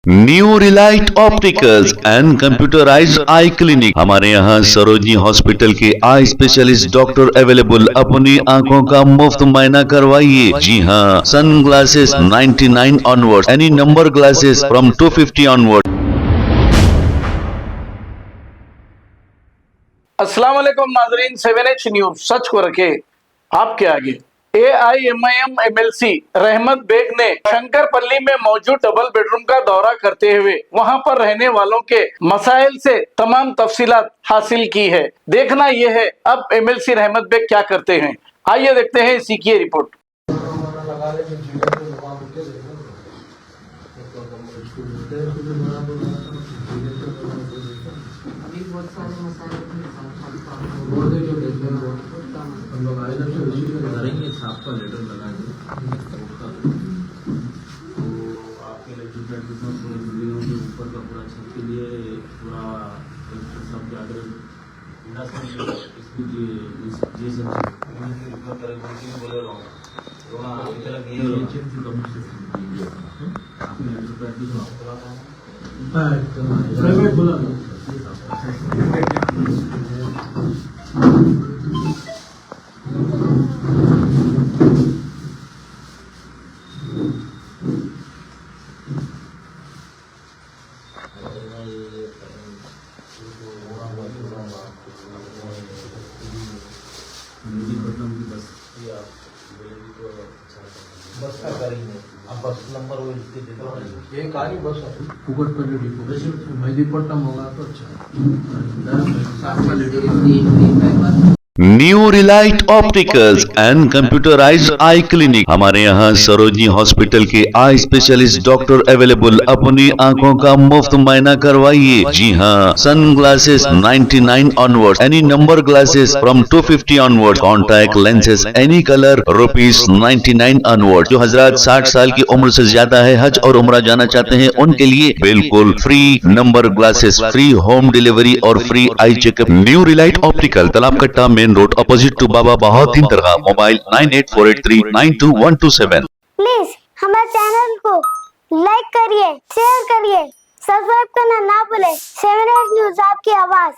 New Relight opticals and computerised I clinic. हमारे यहाँ Sarojini hospital के आई स्पेशलिस्ट डॉक्टर अवेलेबल। अपनी आंखों का मुफ्त मुआयना करवाइए। जी हाँ, sun glasses 99 onward, any number glasses from 250 onward. अस्सलाम वालेकुम नाजरीन, 7H न्यूज सच को रखे आपके आगे। AIMIM MLC रहमत बेग ने शंकरपल्ली में मौजूद डबल बेडरूम का दौरा करते हुए वहां पर रहने वालों के मसाइल से तमाम तफसीलात हासिल की है। देखना यह है अब MLC रहमत बेग क्या करते हैं। आइए देखते हैं इसी की रिपोर्ट। अभी बहुत सारे मसाले हम लोग आए जब से रिसीव करेंगे, छाप का लेटर लगाएंगे तो आपके लेजिस्लेट के साथ पूरे बिल्डिंगों के ऊपर का पूरा छत के लिए पूरा सब जाकर इसके लिए बोले रहा हूँ आपने लेटर पैड भी बोला बस का करेंगे। अब बस नंबर वो लिख के दे दो। एक आरी बस है कुकट पर जो डिपो मेहदीपट्टनम होगा तो अच्छा। New Relight opticals and computerised I clinic. हमारे यहाँ सरोजनी हॉस्पिटल के आई स्पेशलिस्ट डॉक्टर अवेलेबल। अपनी आंखों का मुफ्त मुआयना करवाइए। जी हाँ, sun glasses 99 onward, any number glasses from 250 onward, contact lenses any colour ₹99 onward. जो हजरात 60 साल की उम्र से ज्यादा है, हज और उम्रा जाना चाहते हैं, उनके लिए बिल्कुल free number glasses, free home delivery और free eye checkup. New relight optical, Talab Katta, main road, opposite to Baba Bahauddin Dargah. Mobile 9848392127। Please हमारे चैनल को लाइक करिए, शेयर करिए, सब्सक्राइब करना ना भूले। 7H न्यूज आपकी आवाज।